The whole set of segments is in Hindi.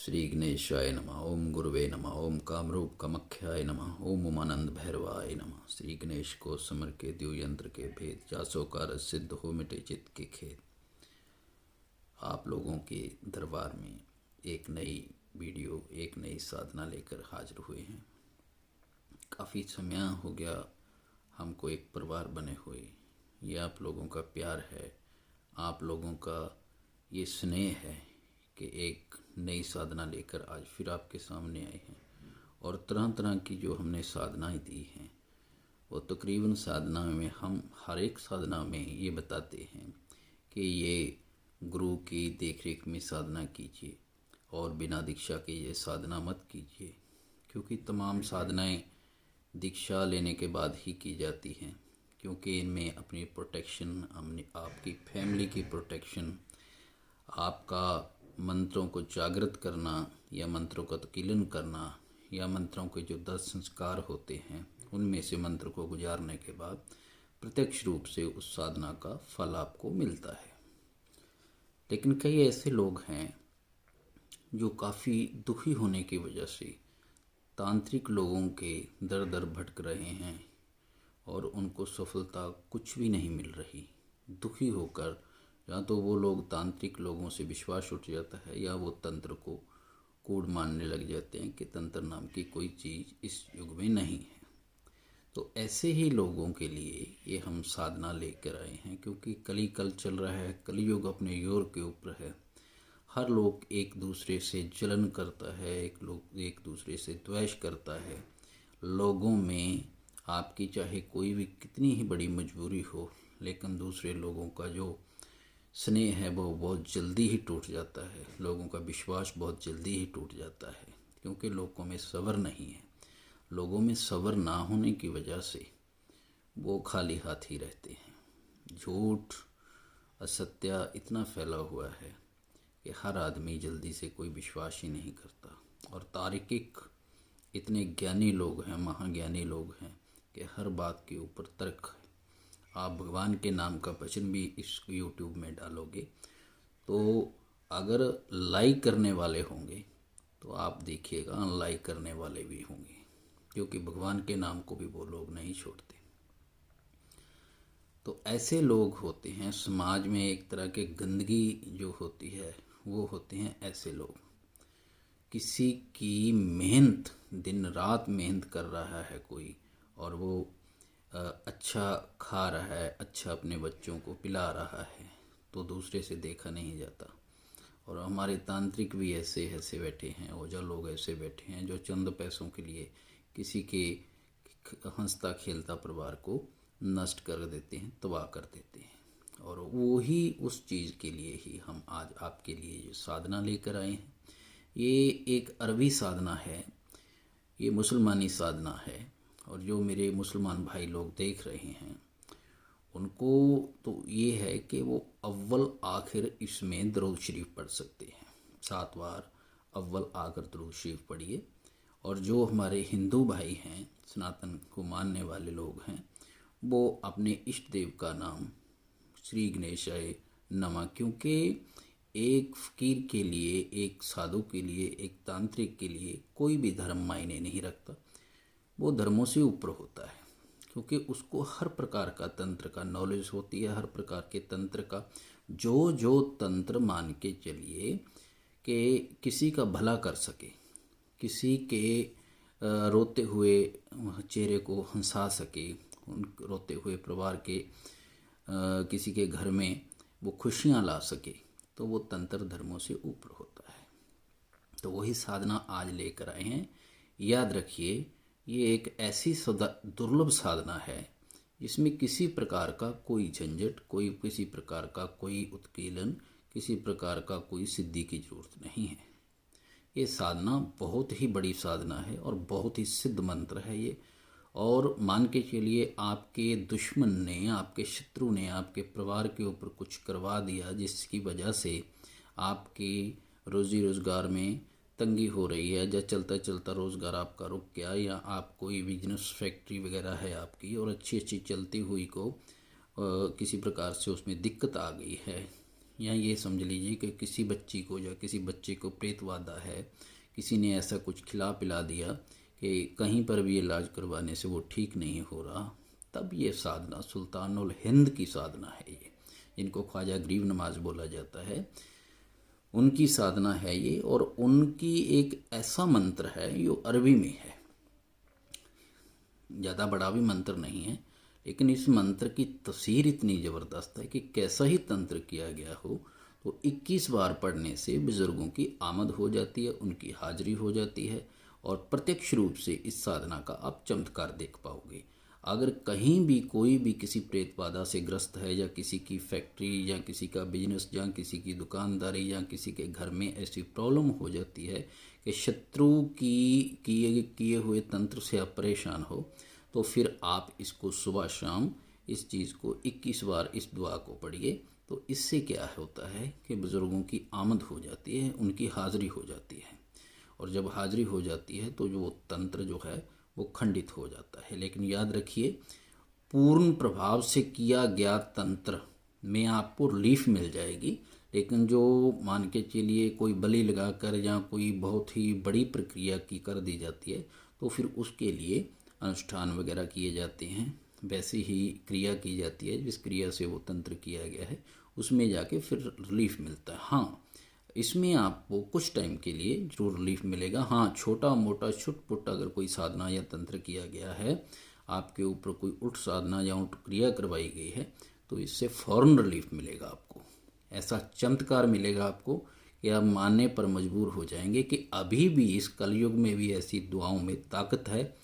श्री गणेशाय नमः। ओम गुरुवे नमः। ओम कामरूप कामाख्याय नमः। ओम उमानंद भैरवाय नमः। श्री गणेश को समर के द्यु यंत्र के भेद, जासो कार सिद्ध हो मिटे चित्त के खेद। आप लोगों के दरबार में एक नई वीडियो, एक नई साधना लेकर हाजिर हुए हैं। काफ़ी समय हो गया हमको एक परिवार बने हुए। ये आप लोगों का प्यार है, आप लोगों का ये स्नेह है कि एक नई साधना लेकर आज फिर आपके सामने आए हैं। और तरह तरह की जो हमने साधनाएं दी हैं, वो तकरीबन साधना में हम हर एक साधना में ये बताते हैं कि ये गुरु की देखरेख में साधना कीजिए और बिना दीक्षा के ये साधना मत कीजिए, क्योंकि तमाम साधनाएं दीक्षा लेने के बाद ही की जाती हैं, क्योंकि इनमें अपनी प्रोटेक्शन, हमने आपकी फैमिली की प्रोटेक्शन, आपका मंत्रों को जागृत करना या मंत्रों का तकीलन करना या मंत्रों के जो 10 संस्कार होते हैं उनमें से मंत्र को गुजारने के बाद प्रत्यक्ष रूप से उस साधना का फल आपको मिलता है। लेकिन कई ऐसे लोग हैं जो काफ़ी दुखी होने की वजह से तांत्रिक लोगों के दर दर भटक रहे हैं और उनको सफलता कुछ भी नहीं मिल रही। दुखी होकर या तो वो लोग तांत्रिक लोगों से विश्वास उठ जाता है या वो तंत्र को कूड़ मानने लग जाते हैं कि तंत्र नाम की कोई चीज़ इस युग में नहीं है। तो ऐसे ही लोगों के लिए ये हम साधना लेकर आए हैं, क्योंकि कली कल चल रहा है, कलयुग अपने योर के ऊपर है। हर लोग एक दूसरे से जलन करता है, एक दूसरे से द्वेष करता है। लोगों में आपकी चाहे कोई भी कितनी ही बड़ी मजबूरी हो, लेकिन दूसरे लोगों का जो स्नेह है वो बहुत जल्दी ही टूट जाता है। लोगों का विश्वास बहुत जल्दी ही टूट जाता है, क्योंकि लोगों में सब्र नहीं है। लोगों में सब्र ना होने की वजह से वो खाली हाथ ही रहते हैं। झूठ, असत्य इतना फैला हुआ है कि हर आदमी जल्दी से कोई विश्वास ही नहीं करता। और तार्किक इतने ज्ञानी लोग हैं, महाज्ञानी लोग हैं कि हर बात के ऊपर तर्क है। आप भगवान के नाम का वचन भी इस YouTube में डालोगे तो अगर लाइक करने वाले होंगे तो आप देखिएगा अनलाइक करने वाले भी होंगे, क्योंकि भगवान के नाम को भी वो लोग नहीं छोड़ते। तो ऐसे लोग होते हैं समाज में, एक तरह के गंदगी जो होती है वो होते हैं ऐसे लोग। किसी की मेहनत, दिन रात मेहनत कर रहा है कोई, और वो अच्छा खा रहा है, अच्छा अपने बच्चों को पिला रहा है, तो दूसरे से देखा नहीं जाता। और हमारे तांत्रिक भी ऐसे ऐसे बैठे हैं, ओझा लोग ऐसे बैठे हैं जो चंद पैसों के लिए किसी के हंसता खेलता परिवार को नष्ट कर देते हैं, तबाह कर देते हैं। और वो ही उस चीज़ के लिए ही हम आज आपके लिए जो साधना लेकर आए हैं, ये एक अरबी साधना है, ये मुसलमानी साधना है। और जो मेरे मुसलमान भाई लोग देख रहे हैं उनको तो ये है कि वो अव्वल आखिर इसमें दरूद शरीफ पढ़ सकते हैं। 7 बार अव्वल आखिर दरूद शरीफ पढ़िए। और जो हमारे हिंदू भाई हैं, सनातन को मानने वाले लोग हैं, वो अपने इष्ट देव का नाम श्री गणेशाय नमः, क्योंकि एक फकीर के लिए, एक साधु के लिए, एक तांत्रिक के लिए कोई भी धर्म मायने नहीं रखता। वो धर्मों से ऊपर होता है, क्योंकि उसको हर प्रकार का तंत्र का नॉलेज होती है, हर प्रकार के तंत्र का। जो तंत्र मान के चलिए कि किसी का भला कर सके, किसी के रोते हुए चेहरे को हंसा सके, उन रोते हुए परिवार के किसी के घर में वो खुशियाँ ला सके, तो वो तंत्र धर्मों से ऊपर होता है। तो वही साधना आज लेकर आए हैं। याद रखिए, ये एक ऐसी दुर्लभ साधना है जिसमें किसी प्रकार का कोई झंझट, किसी प्रकार का कोई उत्कीलन, किसी प्रकार का कोई सिद्धि की जरूरत नहीं है। ये साधना बहुत ही बड़ी साधना है और बहुत ही सिद्ध मंत्र है ये। और मान के चलिए, आपके दुश्मन ने, आपके शत्रु ने आपके परिवार के ऊपर कुछ करवा दिया जिसकी वजह से आपकी रोजी रोज़गार में तंगी हो रही है, या चलता चलता रोज़गार आपका रुक गया, या आप कोई बिजनेस फैक्ट्री वगैरह है आपकी और अच्छी अच्छी चलती हुई को किसी प्रकार से उसमें दिक्कत आ गई है, या ये समझ लीजिए कि किसी बच्ची को या किसी बच्चे को प्रेतबाधा है, किसी ने ऐसा कुछ खिला पिला दिया कि कहीं पर भी इलाज करवाने से वो ठीक नहीं हो रहा, तब ये साधना सुल्तानुल हिंद की साधना है। ये जिनको ख्वाजा गरीब नवाज बोला जाता है, उनकी साधना है ये। और उनकी एक ऐसा मंत्र है जो अरबी में है, ज़्यादा बड़ा भी मंत्र नहीं है, लेकिन इस मंत्र की तफसीर इतनी ज़बरदस्त है कि कैसा ही तंत्र किया गया हो तो 21 बार पढ़ने से बुज़ुर्गों की आमद हो जाती है, उनकी हाजिरी हो जाती है, और प्रत्यक्ष रूप से इस साधना का आप चमत्कार देख पाओगे। अगर कहीं भी कोई भी किसी प्रेत बाधा से ग्रस्त है, या किसी की फैक्ट्री या किसी का बिजनेस या किसी की दुकानदारी या किसी के घर में ऐसी प्रॉब्लम हो जाती है कि शत्रु की किए हुए तंत्र से आप परेशान हो, तो फिर आप इसको सुबह शाम इस चीज़ को 21 बार इस दुआ को पढ़िए। तो इससे क्या होता है कि बुज़ुर्गों की आमद हो जाती है, उनकी हाज़िरी हो जाती है, और जब हाज़िरी हो जाती है तो जो तंत्र जो है वो खंडित हो जाता है। लेकिन याद रखिए, पूर्ण प्रभाव से किया गया तंत्र में आपको रिलीफ मिल जाएगी, लेकिन जो मान के चलिए कोई बलि लगाकर या कोई बहुत ही बड़ी प्रक्रिया की कर दी जाती है, तो फिर उसके लिए अनुष्ठान वगैरह किए जाते हैं, वैसी ही क्रिया की जाती है जिस क्रिया से वो तंत्र किया गया है, उसमें जाके फिर रिलीफ मिलता है। हाँ, इसमें आपको कुछ टाइम के लिए जरूर रिलीफ मिलेगा। हाँ, छोटा मोटा छुटपुट अगर कोई साधना या तंत्र किया गया है, आपके ऊपर कोई उठ साधना या उठ क्रिया करवाई गई है, तो इससे फ़ौरन रिलीफ मिलेगा आपको। ऐसा चमत्कार मिलेगा आपको कि आप मानने पर मजबूर हो जाएंगे कि अभी भी इस कलयुग में भी ऐसी दुआओं में ताकत है,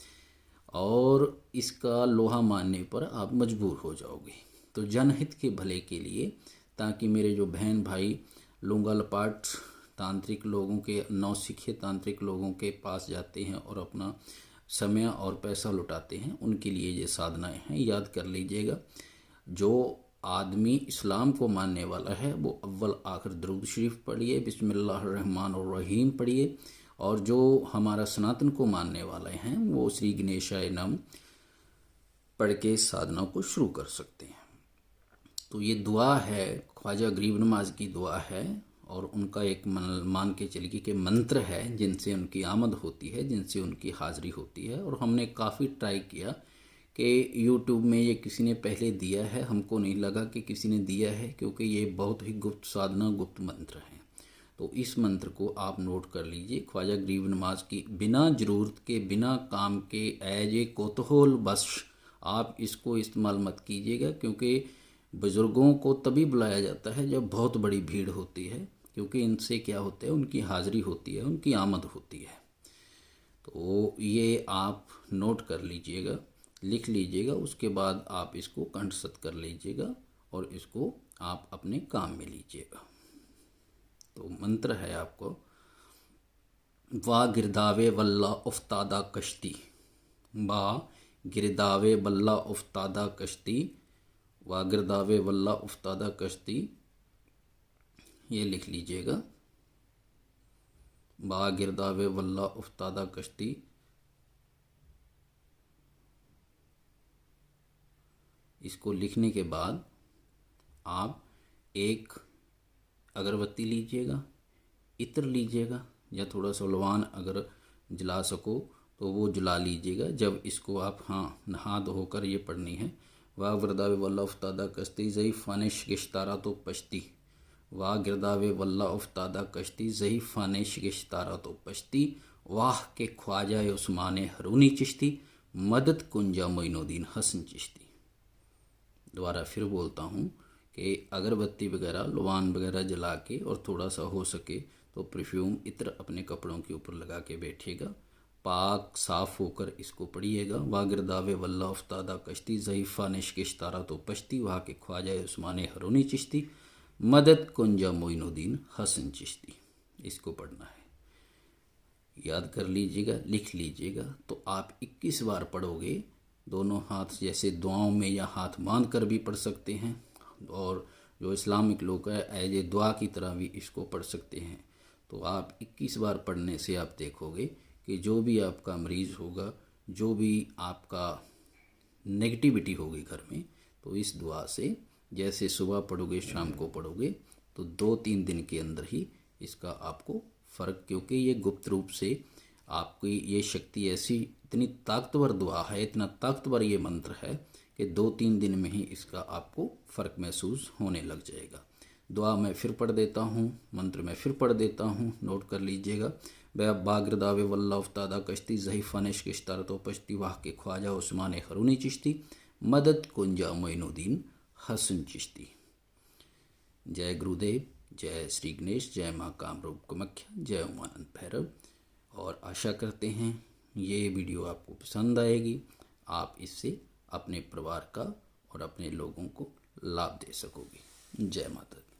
और इसका लोहा मानने पर आप मजबूर हो जाओगे। तो जनहित के भले के लिए, ताकि मेरे जो बहन भाई लूंगा लपाट तांत्रिक लोगों के, नौसिखे तांत्रिक लोगों के पास जाते हैं और अपना समय और पैसा लुटाते हैं, उनके लिए ये साधनाएं हैं, याद कर लीजिएगा। जो आदमी इस्लाम को मानने वाला है वो अव्वल आखिर दरूद शरीफ पढ़िए, बिस्मिल्लाहिर्रहमानिर्रहीम पढ़िए, और जो हमारा सनातन को मानने वाले हैं वो श्री गणेशाय नम पढ़ के इस साधना को शुरू कर सकते हैं। तो ये दुआ है, ख्वाजा गरीब नवाज की दुआ है, और उनका एक मान के चलिए कि मंत्र है जिनसे उनकी आमद होती है, जिनसे उनकी हाजिरी होती है। और हमने काफ़ी ट्राई किया कि यूट्यूब में ये किसी ने पहले दिया है, हमको नहीं लगा कि किसी ने दिया है, क्योंकि ये बहुत ही गुप्त साधना, गुप्त मंत्र है। तो इस मंत्र को आप नोट कर लीजिए, ख्वाजा गरीब नवाज की, बिना ज़रूरत के, बिना काम के, एज ए कोतूहल बस आप इसको इस्तेमाल मत कीजिएगा, क्योंकि बुज़ुर्गों को तभी बुलाया जाता है जब बहुत बड़ी भीड़ होती है, क्योंकि इनसे क्या होता है, उनकी हाज़िरी होती है, उनकी आमद होती है। तो ये आप नोट कर लीजिएगा, लिख लीजिएगा, उसके बाद आप इसको कंठस्थ कर लीजिएगा और इसको आप अपने काम में लीजिएगा। तो मंत्र है आपको, वाह गिरदावे वल्ला उफ्तादा कश्ती, वाह गिरदावे वल्ला उफ्तादा कश्ती, वाह गिरदावे वल्ला उफ्तादा कश्ती, ये लिख लीजिएगा, वाह गिरदावे वल्ला उफ्तादा कश्ती। इसको लिखने के बाद आप एक अगरबत्ती लीजिएगा, इत्र लीजिएगा, या थोड़ा सा लवान अगर जला सको तो वो जला लीजिएगा। जब इसको आप नहा धोकर ये पढ़नी है, वाह गिरदावे वल्ला उफ्तादा कश्ती ज़ई फ़ानिश गिश्तारा तो पश्ती, वाह गिरदावे वल्ला उफ्तादा कश्ती ज़ई फ़ानिश गिश्तारा तो पश्ती, वाह के ख्वाजा उस्मान हरूनी चिश्ती, मदद कुंजा मोइनुद्दीन हसन चिश्ती। दोबारा फिर बोलता हूँ कि अगरबत्ती वगैरह, लवान वगैरह जला के, और थोड़ा सा हो सके तो परफ्यूम इत्र अपने कपड़ों के ऊपर लगा के बैठिएगा, पाक साफ़ होकर इसको पढ़िएगा। वाह गिरदावे वल्ला उफ्तादा कश्ती ज़ईफ़ा निश्किश्तारा तो पश्ती, वहाँ के ख्वाजा उस्मान हरूनी चिश्ती, मदद कुंजा मोइनुद्दीन हसन चिश्ती। इसको पढ़ना है, याद कर लीजिएगा, लिख लीजिएगा। तो आप 21 बार पढ़ोगे, दोनों हाथ जैसे दुआओं में, या हाथ बांध कर भी पढ़ सकते हैं, और जो इस्लामिक लोग हैं एज ए दुआ की तरह भी इसको पढ़ सकते हैं। तो आप 21 बार पढ़ने से आप देखोगे कि जो भी आपका मरीज़ होगा, जो भी आपका नेगेटिविटी होगी घर में, तो इस दुआ से जैसे सुबह पढ़ोगे शाम को पढ़ोगे तो 2-3 दिन के अंदर ही इसका आपको फ़र्क, क्योंकि ये गुप्त रूप से आपकी ये शक्ति ऐसी इतनी ताकतवर दुआ है, इतना ताकतवर ये मंत्र है कि 2-3 दिन में ही इसका आपको फ़र्क महसूस होने लग जाएगा। दुआ मैं फिर पढ़ देता हूँ, मंत्र मैं फिर पढ़ देता हूँ, नोट कर लीजिएगा। वह बागरदावे वल्ला उफ्तादा कश्ती जही फ़ानिश किश्तार तो पश्ती वाह के ख्वाजा उस्मान हरूनी चिश्ती मदद कुंजा मोइनुद्दीन हसन चिश्ती। जय गुरुदेव, जय श्री गणेश, जय माँ कामरूप कामाख्या, जय उमानंद भैरव। और आशा करते हैं ये वीडियो आपको पसंद आएगी, आप इससे अपने परिवार का और अपने लोगों को लाभ दे सकोगे। जय माता दी।